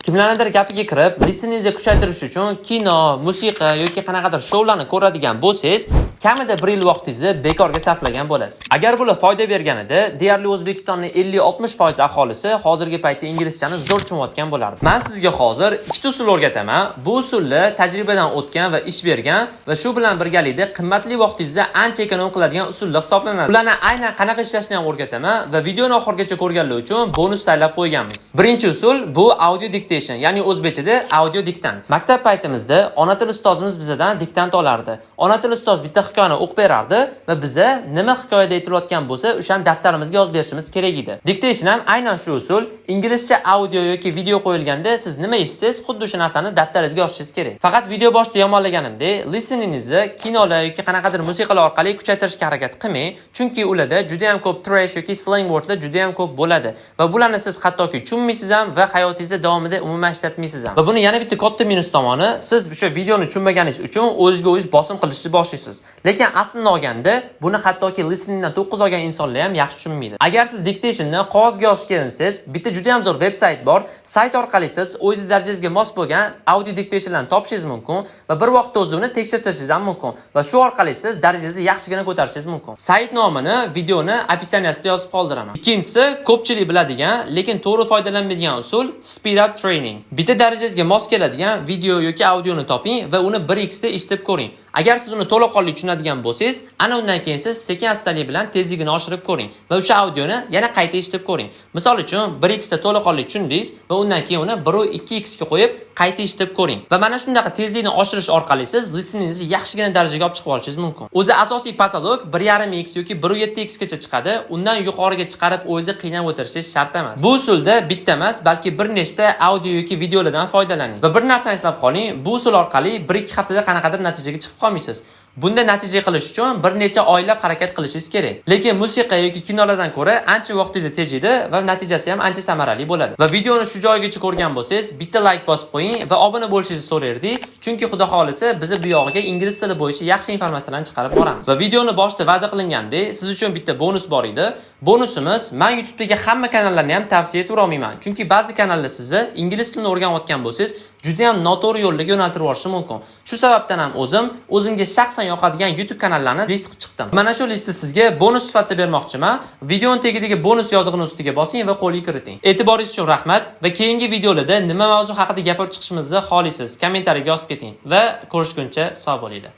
Kimlarnidir gapiga kirib, listeningizni kuchaytirish uchun kino, musiqa yoki qanaqadir shoularni ko'radigan bo'lsangiz, kamida 1 yil vaqtingizni bekorga sarflagan bo'lasiz. Agar bular foyda berganida, deyarli O'zbekistonning 50-60% aholisi hozirgi paytda inglizchani zo'r tushunayotgan bo'lardi. Men sizga hozir ikkita usul o'rgataman. Bu usulni tajribadan o'tgan va ish bergan va shu bilan birgalikda qimmatli vaqtingizni ancha ekonom qiladigan usullar hisoblanadi. Ularni aynan qanaqa ishlashni ham o'rgataman va videoni oxirigacha ko'rganlar uchun bonus tayyorlab qo'yganmiz. Birinchi usul bu audio dictation, ya'ni o'zbekchada audio diktant. Maktab paytimizda ona til ustozimiz bizdan diktant olardi. Ona til ustoz bitta hikoyani o'qib berardi va biza nima hikoyada aytilayotgan bo'lsa, o'shani daftarimizga yozib berishimiz kerak edi. Dictation ham aynan shu usul. Inglizcha audio yoki video qo'yilganda siz nima eshitsangiz, xuddi o'sha narsani daftaringizga yozishingiz kerak. Faqat video boshida yomonlaganimdek, listeningizni kinolar yoki qanaqadir musiqalar orqali kuchaytirishga harakat qilmang, chunki ularda juda ham ko'p trash yoki slang wordlar juda ham ko'p bo'ladi va bularni siz hattoki tushunmaysiz ham va hayotingizda davomida umuman ishlatmaysiz ham. Va buni yana bitta katta minus tomoni, siz o'sha videoni tushunmaganingiz uchun o'zingizga o'zingiz bosim qilishni boshlaysiz. Lekin aslini olganda buni hattoki listeningdan 9 olgan insonlar ham yaxshi tushunmaydi. Agar siz dictation'ni qog'ozga yozishga erinsangiz, bitta juda ham zo'r veb-sayt bor. Sayt orqali siz o'zingiz darajangizga mos bo'lgan audio dictation'larni topishingiz mumkin va bir vaqtda o'zini tekshirtirishingiz ham mumkin va shu orqali siz darajangizni yaxshigina ko'tarishingiz mumkin. Sayt nomini videoni opisiyaniyasida yozib qoldiraman. Ikkinchisi, ko'pchilik biladigan, lekin to'g'ri foydalanmaydigan usul speed up training. Bitta darajangizga mos keladigan video yoki audioni toping va uni 1x da eshitib ko'ring. Agar siz uni to'laqonli tushunadigan bo'lsangiz, ana undan keyin siz sekin-astalik bilan tezligini oshirib ko'ring va o'sha audioni yana qayta eshitib ko'ring. Misol uchun 1x da to'laqonli tushundingiz va undan keyin uni 1-2x ga qo'yib qayta eshitib ko'ring. Va mana shunday tezlikni oshirish orqali siz listeningizni yaxshigina darajaga olib chiqib olishingiz mumkin. O'zi asosiy patolog 1.5x yoki 1.7x gacha chiqadi. Undan yuqoriga chiqarib o'zingizni qiynab o'tirishingiz shart emas. Bu usulda bitta emas, balki bir nechta audio yoki videolardan foydalaning. Va bir narsani eslab qoling, bu usul orqali 1-2 haftada qanaqadir natijaga chiqib qolmaysiz. Bunda natija qilish uchun bir necha oylab harakat qilishingiz kerak. Lekin musiqa yoki kinolardan ko'ra ancha vaqtingizni tejaydi va natijasi ham ancha samarali bo'ladi. Va videoni shu joyigacha ko'rgan bo'lsangiz, bitta like bosib qo'ying va obuna bo'lishingizni so'rardik. Chunki xudo xolisa biz bu yog'iga ingliz tili bo'yicha yaxshi informatsiyalarni chiqarib boramiz. Va videoni boshida va'da qilingandek, siz uchun bitta bonus bor edi. Bonusimiz, men YouTube'dagi hamma kanallarni ham tavsiya eta olmayman. Chunki ba'zi kanallar sizni ingliz tilini o'rganayotgan bo'lsangiz, juda ham noto'g'ri yo'lga yo'naltirib yuborishi mumkin. Shu sababdan ham o'zimga shaxsan yoqadigan YouTube kanallarni list qilib chiqdim. Mana shu listni sizga bonus sifatida bermoqchiman. Videoning tagidagi bonus yozig'ini ustiga bosing va qo'lga kiriting. E'tiboringiz uchun rahmat va keyingi videolarda nima mavzu haqida gapirib chiqishimizni xohlaysiz, kommentariyaga yozib keting va ko'rishguncha sog' bo'linglar.